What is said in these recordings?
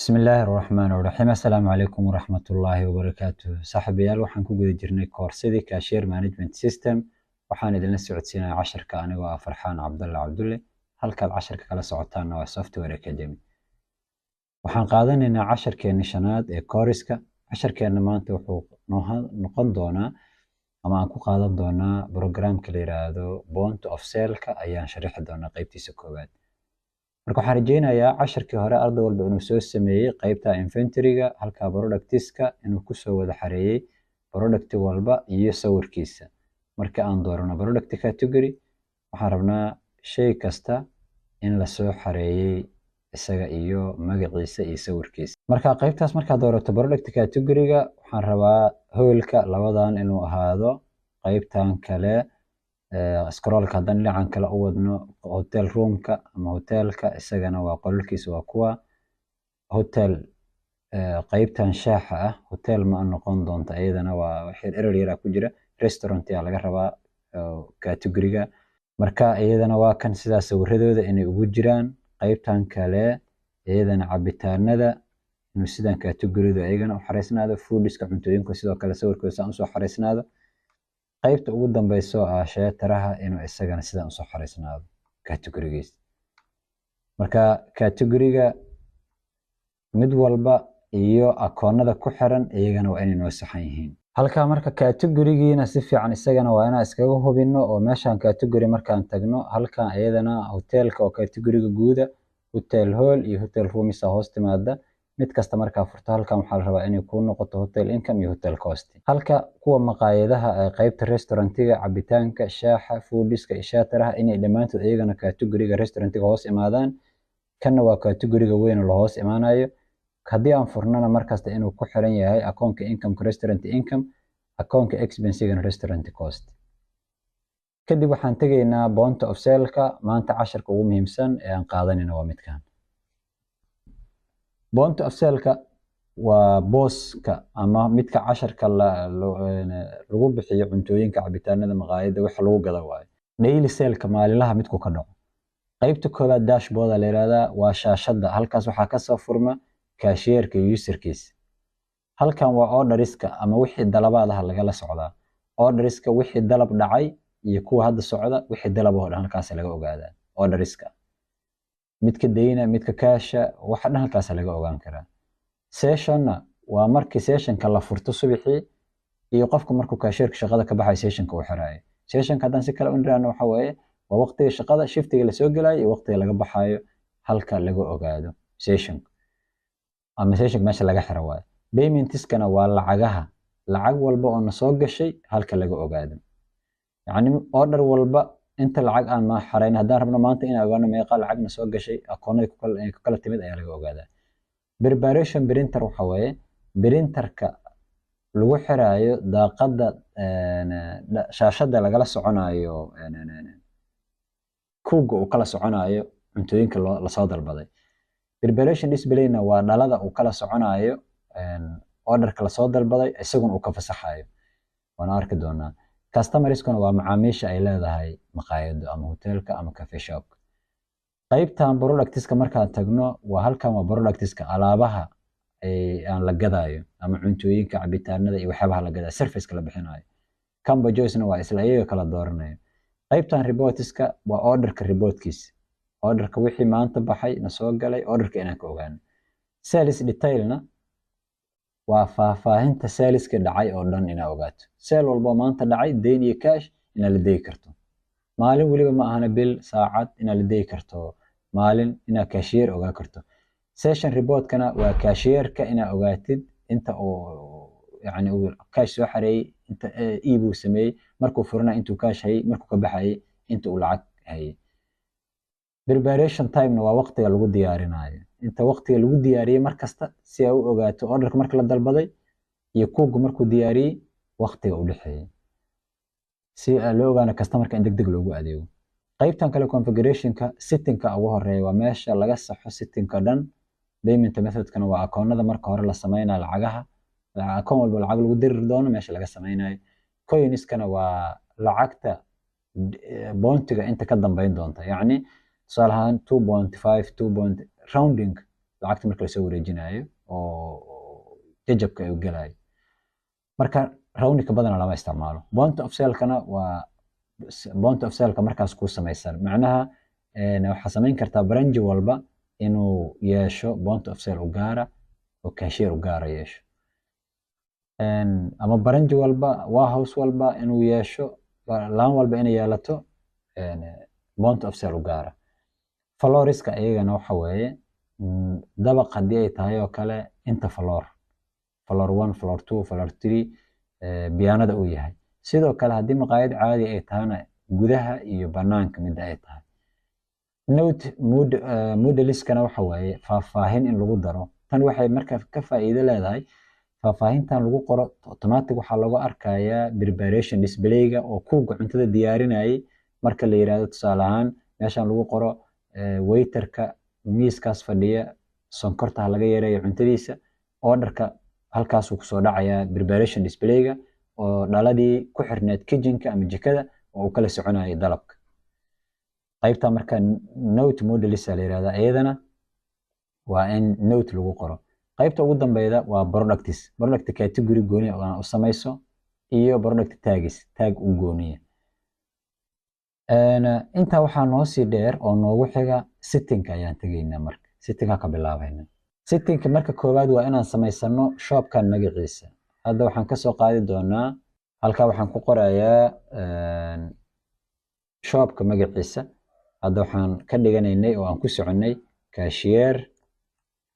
بسم الله الرحمن الرحيم السلام عليكم ورحمة الله وبركاته صاحبيال waxaan ku guda jirnay koorsadii cashier management system waxaan idin la socodsiinay casharka anigoo ah Farxaan Cabdulle halkaad casharka kala socotaana waa Software Academy waxaan qaadanaynaa casharkeena shanaad ee kooriska casharkeena maanta wuxuu noqon doonaa ama aan ku qaadan doonaa programka la yiraahdo point of sale-ka ayaan sharixi doonaa qaybtiisa koowaad marka waxaan rajeynayaa casharkii hore arday walba inuu soo sameeyay qaybta inventory-ga halka products-ka inuu ku soo wada xareeyay product walba iyo sawirkiisa marka aan doorano product category waxaan rabnaa shay kasta in la soo xareeyay isaga iyo magaciisa iyo sawirkiisa marka qaybtaas marka doorato product category-ga waxaan rabaa hoolka labadan inuu ahaado qaybtan kale scroll-ka haddaan dhinacan kale u wadno hotel room-ka ama hotelka isagana waa qolalkiisa waa kuwa hotel qaybtan shaaxa ah hotel ma noqon doonto iyadana waa wixii error yar ku jira restaurant ayaa laga rabaa category-ga marka iyadana waa kan sidaas sawirradooda inay ugu jiraan qaybtan kale iyadana cabitaanada inuu sidan category-da iyagana u xareysnaado foodiska cuntooyinka sidoo kale sawirkooda saan u soo xareysnaado qaybta ugu dambayso ah sheetaraha inuu isagana sidan u soo xareysnaado category-giisa marka category-ga mid walba iyo akoonada ku xiran iyagana waa inay noo saxan yihiin halka marka category-giina si fiican isagana waa inaan iskaga hubino oo meeshan category markaan tagno halkan iyadana hotelka oo category-ga guuda hotel hall iyo hotel rooms hoos timaada mid kasta markaa furto halkan waxaa la rabaa inay ku noqoto hotel income iyo hotel cost halka kuwa maqaayadaha ee qaybta restaurant-iga cabitaanka shaaxa foodiska iyo sheetaraha inay dhamaantood iyagana category-ga restaurant-iga hoos imaadaan kana waa category-ga weyn oo hoos imaanayo haddii aan furnana markasta inuu ku xiran yahay akoonka income restaurant income akoonka expense-ga restaurant cost kadib waxaan tegaynaa point of sale-ka maanta casharka ugu muhiimsan ee aan qaadanayno waa midkan point of sale-ka waa booska ama midka casharka lagu bixiyo cuntooyinka cabitaanada maqaayada waxa lagu gada waayo daily sale-ka maalinlaha midku ka dhaco qaybta koowaad dashboard la yiraahdaa waa shaashada halkaas waxaa ka soo furma cashier-ka user-kiisa halkan waa orderiska ama wixii dalabaadaha lagala socdaa orderiska wixii dalab dhacay iyo kuwa hadda socda wixii dalab oo dhan halkaas laga ogaadaa orderiska midka deyna midka kaasha waxa dhan halkaas laga ogaan karaa sessionna waa markii sessionka la furto subaxii iyo qofku markuu cashier-ka shaqada ka baxay sessionka uu xiraayo sessionka haddaan si kale u niraano waxa weeye waa waqtiga shaqada shiftiga la soo galayo iyo waqtiga laga baxayo halka laga ogaado sessionka ama sessionka meesha laga xiro waayo payment-iskana waa lacag walba oo na soo gashay halka laga ogaado yacni order walba inta lacag aan ma xarayn haddaan rabno maanta inaan ogaano meeqa lacagna soo gashay akoonada ku kala timid ayaa laga ogaadaa preparation printer waxa weeye printerka lagu xiraayo daaqada shaashada lagala soconayo kuuga uu kala soconayo cuntooyinka la soo dalbaday preparation display-na waa dhalada uu kala soconayo orderka la soo dalbaday isaguna uu ka fasaxayo waan arki doonaa customer-iskuna waa macaamiisha ay leedahay maqaayado ama hotelka ama cafe shop qaybtan products-ka markaan tagno waa halkan waa products-ka alaabaha aan la gadayo ama cuntooyinka cabitaanada iyo waxyaabaha la gadayo service-ka la bixinayo Cambo Joyce-na waa isla iyaga kala dooranayo qaybtan reports-ka waa orderka report-kiisa orderka wixii maanta baxay na soo galay orderka inaan ka ogaano sales detail-na waa faahfaahinta sales-ka dhacay oo dhan inaad ogaato sale walba maanta dhacay deyn iyo cash inaad la deegi karto maalin waliba ma ahana bil saacad inaad la deegi karto maalin inaad cashier ogaa karto session report-kana waa cashier-ka inaad ogaatid inta uu yani uu cash soo xareeyay inta iibuu sameeyay markuu furana intuu cash hayay markuu ka baxayay inta uu lacag hayay preparation time-na waa waqtiga lagu diyaarinayo inta waqtiga lagu diyaariyay markasta si ay u ogaato orderka marka la dalbaday iyo kuugu markuu diyaariyay waqtiga u dhaxeeyay si loo ogaano customer-ka in degdeg loogu adeego qaybtan kale configuration-ka setting-ka ugu horeeya waa meesha laga saxo setting-ka dhan payment method-kana waa akoonada marka hore la sameynayo lacagaha akoon walba lacag lagu diri doono meesha laga sameynayo coins-kana waa lacagta bounty-ga inta ka dambeyn doonta yacni tusaale ahaan 2.5 rounding lacagta marka lasoo wareejinayo oo jajabka ay u gelayo. Marka rawnika badanaa lama isticmaalo. Point of sale-kana waa point of sale-ka markaas ku samaysan. Macnaha waxaa samayn kartaa branch walba inuu yeesho point of sale u gaara oo cashier u gaara yeesho. Ama branch walba, warehouse walba inuu yeesho, laan walba inay yeelato point of sale u gaara. Flooriska iyagana waxa weeye dabaq haddii ay tahay oo kale inta floor 1, floor 2, floor 3 biyaanada uu yahay. Sidoo kale haddii maqaayad caadi ay tahayna gudaha iyo banaanka midda ay tahay. Note moodle-iskana waxa weeye faahfaahin in lagu daro. Tan waxay marka ka faa'iido leedahay faahfaahintan lagu qoro automatic waxaa lagu arkayaa preparation display-ga oo kuuga cuntada diyaarinayay marka la yiraahdo tusaale ahaan meeshan lagu qoro waiterka miiskaas fadhiya sonkorta laga yareeyo cuntadiisa orderka halkaas uu kusoo dhacayaa preparation display-ga oo dhaladii ku xirneed kitchen-ka ama jikada oo uu kala soconayo dalabka. qaybta marka note moodle-is la yiraahdaa iyadana waa in note lagu qoro. qaybta ugu dambayda waa products. Product category gooni ah oo samayso iyo product tags, tag u gooniya. inta waxaa noo sii dheer oo noogu xiga setting-ka ayaan tegaynaa marka. Setting-ka ka bilaabayna. Setting-ka marka koowaad waa inaan samaysano shop-kan magaciisa. Hadda waxaan ka soo qaadi doonaa halka waxaan ku qorayaa shop-ka magaciisa. Hadda waxaan ka dhiganaynay oo aan ku soconay cashier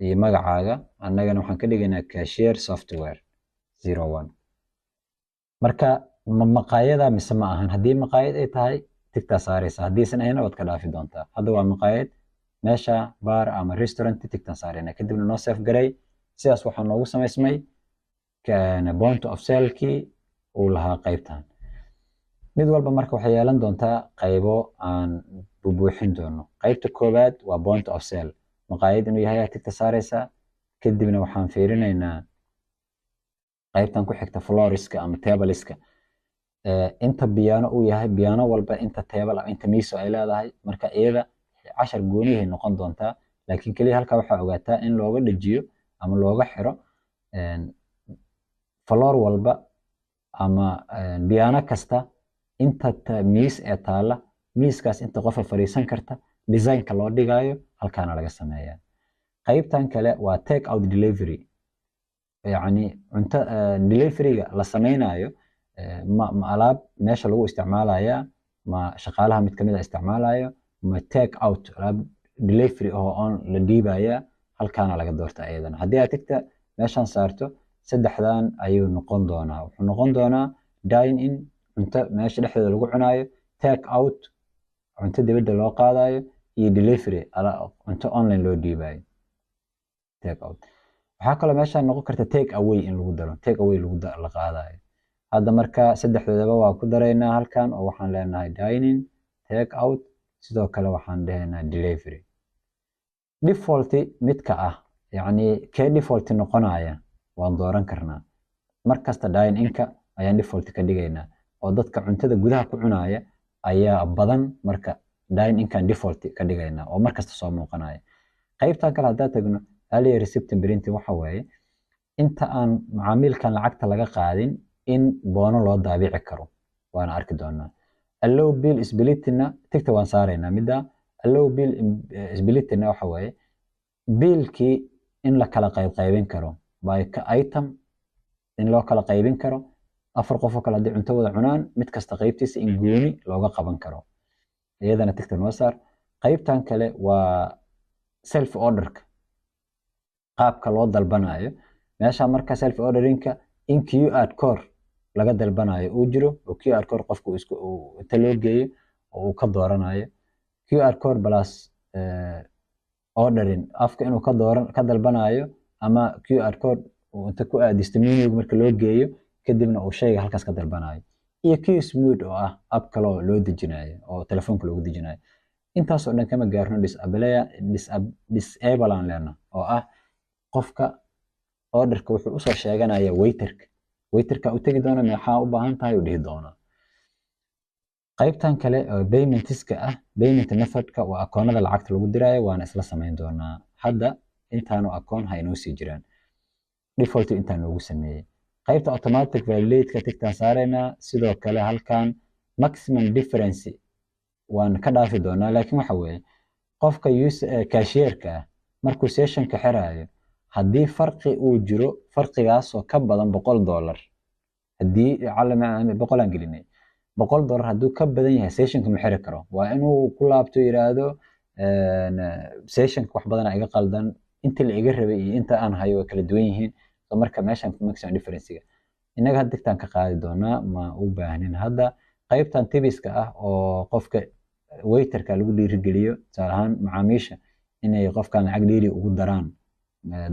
iyo magacaaga. Annagana waxaan ka dhigaynaa cashier software 01. Marka maqaayada mise ma ahan. Haddii maqaayad ay tahay tigta saaraysa. Haddii san ayna wad ka dhaafi doontaa. Hadda waa maqaayad meesha bar ama restaurant tigta saarayna kadibna noo save garay. Sidaas waxaa noogu samaysmay point of sale-kii uu lahaa qaybtan. mid walba marka waxay yeelan doontaa qaybo aan buuxin doono. qaybta koowaad waa point of sale. maqaayad inuu yahay tigta saaraysa kadibna waxaan fiirinaynaa qaybtan ku xigta flooriska ama tableska. inta biyaano uu yahay biyaano walba inta table ama inta miiso ay leedahay marka iyada 10 gooniyahay noqon doontaa laakiin kaliya halka waxaa ogaataa in looga dhajiyo ama looga xiro floor walba ama biyaano kasta inta miis ee taala miiskaas inta qof fariisan karta design-ka loo dhigayo halkaana laga sameeyaa. qaybtan kale waa take out delivery. yacni cunto delivery-ga la sameynayo ma alaab meesha lagu isticmaalayaa ma shaqaalaha mid kamid ah isticmaalayo ma take out alaab delivery oo on la dhiibaya halkaana laga doortaa iyadana. haddii aad tigta meeshan saarto saddexdan ayuu noqon doonaa. wuxuu noqon doonaa dine in cunto meesha dhexdeeda lagu cunayo, take out cunto dibadda loo qaadayo iyo delivery cunto online loo dhiibayo. take out waxaa kaloo meesha noqon karta take away in lagu daro, take away la qaadayo. hadda marka saddexdoodaba waa ku daraynaa halkan oo waxaan leenahay dine in, take out, sidoo kale waxaan dhahaynaa delivery. default midka ah yacni kee default noqonaya waan dooran karnaa. markasta dine in-ka ayaan default ka dhigaynaa oo dadka cuntada gudaha ku cunaya ayaa badan marka dine in-kan default ka dhigaynaa oo markasta soo muuqanaya. qaybtan kale haddaa tagno earlier receipt printing waxa weeye inta aan macaamilkan lacagta laga qaadin in boono loo daabici karo waana arki doonaa. allow bill splitna tigta waan saaraynaa midda allow bill splitna waxa weeye biilkii in la kala qaybin karo by item in loo kala qaybin karo 4 qof oo kala hadii cunto wada cunaan mid kasta qaybtiisa in gooni looga qaban karo iyadana tigta noo saar. qaybtan kale waa self order-ka qaabka loo dalbanayo meesha marka self ordering-ka in QR code laga dalbanayo uu jiro oo QR code qofku inta loo geeyo oo uu ka dooranayo QR code plus ordering afka inuu ka dalbanayo ama QR code uu inta ku aadisto menu marka loo geeyo kadibna uu shayga halkaas ka dalbanayo iyo QS Mode oo ah app kale oo loo dejinayo oo telefoonka loogu dejinayo. intaas oo dhan kama gaarno disable aan leena oo ah qofka orderka wuxuu u soo sheeganaya waiterka u tagi doona maxaa u baahan tahay u dhihi doona. qaybtan kale oo paymentiska ah payment method-ka waa akoonada lacagta lagu dirayo waana isla sameyn doonaa. hadda intaanu akoon ha inoo sii jiraan default intaan noogu sameeyey qaybta automatic validate-ka tigtaan saaraynaa sidoo kale halkan maximum difference waan ka dhaafi doonaa laakiin waxa weeye qofka cashier-ka markuu session-ka xiraayo haddii farqi uu jiro farqigaasoo ka badan $100 haddii boqol aan gelinay $100 hadduu ka badan yahay sessionka ma xiri karo waa inuu ku laabto yiraahdo sessionka wax badan iga qaldan inta la iga rabay iyo inta aan hayo way kala duwan yihiin marka meeshan maximum difference-ga inaga hadda digtaan ka qaadi doonaa ma u baahnin hadda qaybtan tibiska ah oo qofka waiterka lagu dhiirigeliyo tusaale ahaan macaamiisha inay qofkan lacag dheeri ugu daraan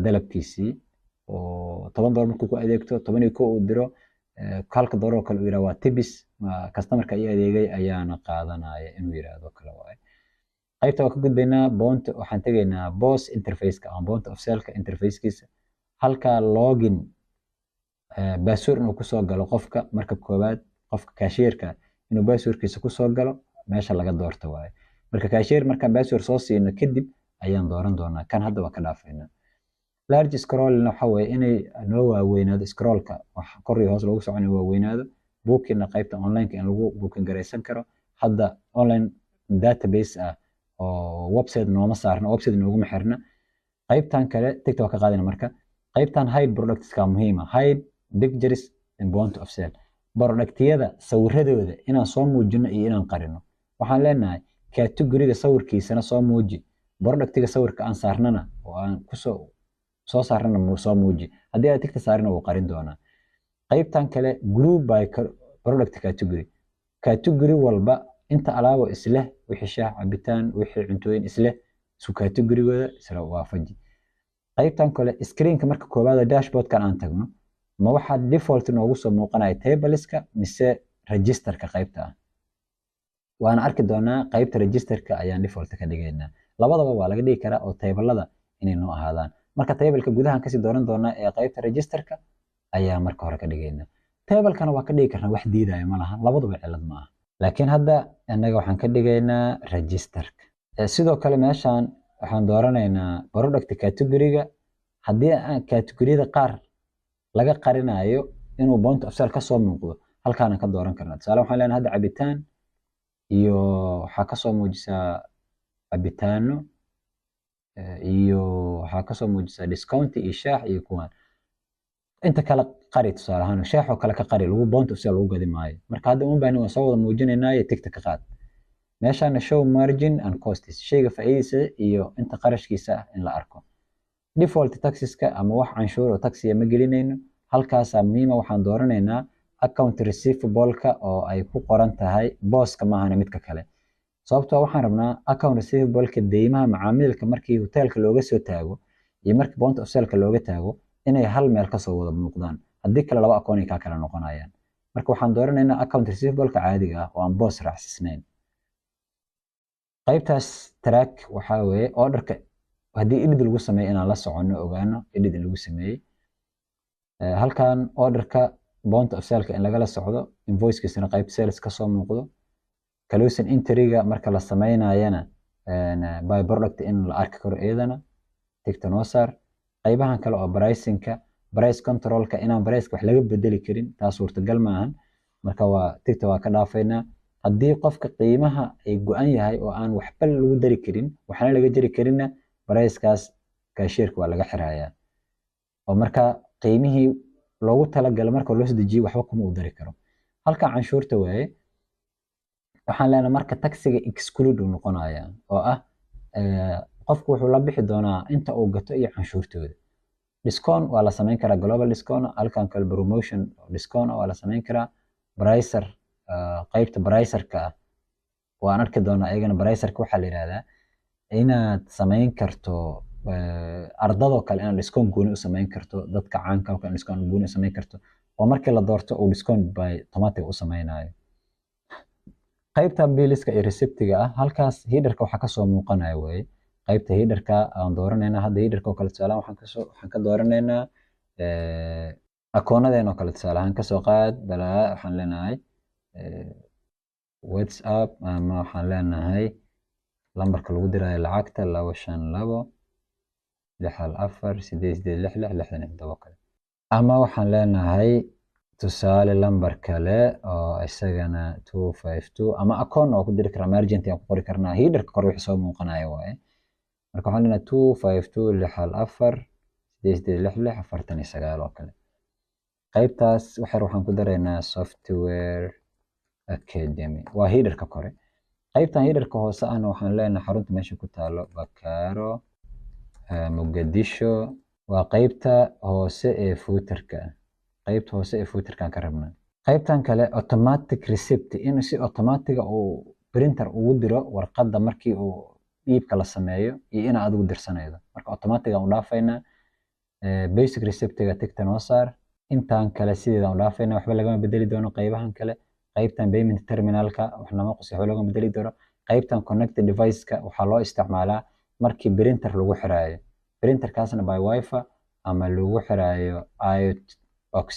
dalabkiisii oo $10 markuu ku adeegto 11 uu diro halka $1 kale uu yiraahdo waa tibis customerka ay adeegay ayaana qaadanaya inuu yiraahdo kale waay qaybta waa ka gudbaynaa bont waxaan tegaynaa boss interface-ka ama bont of sale-ka interface-kiisa halka login password inuu ku soo galo qofka marka koobaad qofka cashier-ka inuu password-kiisa ku soo galo meesha laga doorto waay marka cashier markaan password soo siino kadib ayaan dooran doonaa kan hadda waa ka dhaafaynaa large scroll waxa weeye inay noo waaweynaado scroll-ka wax kor iyo hoos lagu soconayo waaweynaado bookina qaybta online-ka in lagu booking gareysan karo hadda online database ah oo website nooma saarna website nooguma xirna qaybtan kale tigta waa ka qaadina marka qaybtan hide products-ka muhiima hide pictures and point of sale productyada sawiradooda inaan soo muujino iyo inaan qarino waxaan leenahay category-ga sawirkiisana soo muuji productiga sawirka aan saarnana oo aan soo saarnana soo muuji haddii aad tigta saarina wuu qarin doonaa qaybtan kale group by product category walba inta alaabo isleh wixii shaah cabitaan wixii cuntooyin isleh isku category-gooda isla waafaji qaybtan kale screen-ka marka koobaad dashboard-kan aan tagno ma waxa default noogu soo muuqanaya table-iska mise register-ka qaybta ah waan arki doonaa qaybta register-ka ayaan default ka dhigaynaa labadaba waa laga dhigi karaa oo table-lada inay noo ahaadaan marka table-ka gudahan kasii dooran doonaa ee qaybta register-ka ayaa marka hore ka dhigaynaa table-kana waa ka dhigi karnaa wax diidaya ma laha labaduba cilad ma aha laakiin hadda annaga waxaan ka dhigaynaa register-ka sidoo kale meeshaan waxaan dooranaynaa product category-ga haddii aan category-da qaar laga qarinayo inuu point of sale ka soo muuqdo halkaan ka dooran karnaa tusaale waxaan leenahay hadda cabitaan iyo waxaa ka soo muujisaa cabitaano iyo waxaa ka soo muujisaa discount iyo shaah iyo kuwan inta kala qari tusaale ahaan shaah oo kale ka qari lagu point of sale lagu gadi maayo marka hadda uma baahnin waan soo wada muujinaynaa iyo tigta ka qaad meeshaan show margin and costs shayga faa'iideysa iyo inta qarashkiisa in la arko default taxes-ka ama wax canshuur oo taxiya ma gelinayno halkaasaa muhiima waxaan dooranaynaa account receivable-ka oo ay ku qoran tahay booska maahana midka kale sababtoo waxaan rabnaa account receivable-ka deymaha macaamilka markii hotelka looga soo taago iyo markii point of sale-ka looga taago inay hal meel ka soo wada muuqdaan haddii kale laba akoon ay ka kala noqonayaan marka waxaan dooranaynaa account receivable-ka caadiga ah oo aan boos raacsisnayn qaybtaas track waxa weeye order-ka haddii edit lagu sameeyo inaan la soconno ogaano edit lagu sameeyey halkan order-ka point of sale-ka in lagala socdo invoice-kiisana qayb sales ka soo muuqdo closing entry-ga marka la sameynayana by product in la arki karo iyadana tigta noo saar qaybahan kale oo pricing-ka price control-ka inaan price-ka wax laga bedeli karin taas suurtagal maahan marka waa tigta waa ka dhaafaynaa haddii qofka qiimaha ay go'an yahay oo aan waxba lagu dari karin waxna laga jari karinna price-kaas cashier-ka waa laga xirayaa oo marka qiimihii loogu talagalay marka loo soo dejiyo waxba kuma u dari karo halka canshuurta waaye waxaan leenahay marka taxiga exclude uu noqonaya oo ah qofku wuxuu la bixi doonaa inta uu gato iyo canshuurtooda discount waa la sameyn karaa global discount halkan kale promotion discount waa la sameyn karaa pricer qaybta pricer-ka waan arki doonaa ayagana pricer-ka waxaa la yiraahdaa inaad sameyn karto ardadoo kale inaad discount gooni u sameyn karto dadka caanka oo kale discount gooni u sameyn karto oo markii la doorto uu discount by automatic u sameynayo qaybta biiliska iyo receipt-ga ah halkaas header-ka waxa ka soo muuqanaya way qaybta header-ka aan dooranaynaa hadda header-ka oo kale tusaale waxaan ka dooranaynaa akoonadeen oo kale tusaale ahaan ka soo qaad balaa waxaan leenahay WhatsApp ama waxaan leenahay lambarka lagu dirayo lacagta 252 604 866 kale. ama waxaan leenahay tusaale lambar kale oo isagana 252 ama akoon oo ku diri karaa emergency aan ku qori karnaa headerka kor wixii soo muuqanaya waaye. marka waxaan leenahay 252 604 866 oo kale. qaybtaas waxaan ku daraynaa software academy waa headerka kore. qaybtan headerka hoose ahna waxaan leenahay xarunta meesha ku taalo Bakaro Muqdisho waa qaybta hoose ee footerka. qaybta hoose ee footerka aan ka rabnaa. qaybtan kale automatic receipt in si automatic uu printer ugu diro warqadda markii uu iibka la sameeyo iyo in aad ugu dirsanaydo. marka automatic aan u dhaafaynaa basic receipt-ga tigta noo saar. intaan kale sideeda aan u dhaafaynaa waxba lagama bedeli doono qaybahan kale. qaybtan payment terminalka wax lama qosay waxba lagama bedeli doono. qaybtan connected device-ka waxaa loo isticmaalaa markii printer lagu xiraayo. printerkaasna by wifi ama lagu xiraayo IoT box.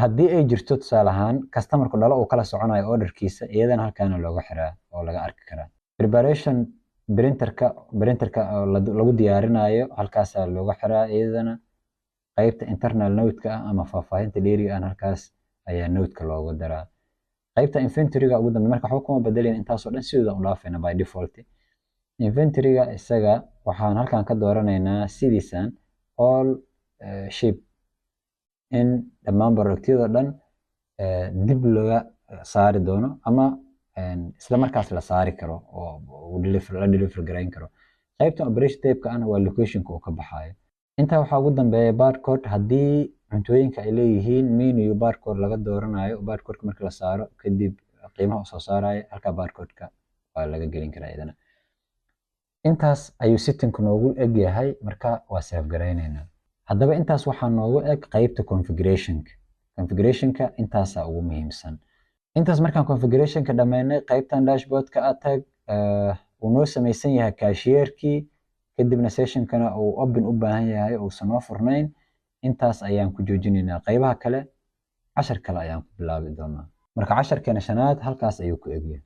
haddii ay jirto tusaale ahaan customerku dhalo uu kala soconayo orderkiisa iyadana halkaana looga xiraa oo laga arki karaa. preparation printerka lagu diyaarinayo halkaasaa looga xiraa iyadana. qaybta internal note-ka ama faahfaahinta dheeriga ah halkaas ayaa note-ka loogu daraa. qaybta inventory-ga ugu dambeyn marka waxba kuma bedelin intaasoo dhan sidooda u dhaafayna by default. inventory-ga isaga waxaan halkan ka dooranaynaa sidiisan all ship in dhammaan productyada dhan dib looga saari doono ama isla markaas la saari karo oo la deliver garayn karo. qaybta operation type-ka ana waa location-ka uu ka baxayo. intaa waxaa ugu dambeeya barcode haddii cuntooyinka ay leeyihiin menu barcode laga dooranayo barcode-ka marka la saaro kadib qiimaha uu soo saarayo halka barcode-ka waa laga gelin karaa iyadana. intaas ayuu setting-ku noogu eg yahay marka waa save garaynaynaa. haddaba intaas waxaa noogu eg qaybta configuration-ka intaasaa ugu muhiimsan. intaas markaan configuration-ka dhammaynay qaybtan dashboard-ka tag uu noo samaysan yahay cashier-kii kadibna session-kana uu open u baahan yahay uusan noo furnayn. intaas ayaan ku joojinaynaa. qaybaha kale cashar kale ayaan ku bilaabi doonaa. marka casharkeena shanaad halkaas ayuu ku egyahay.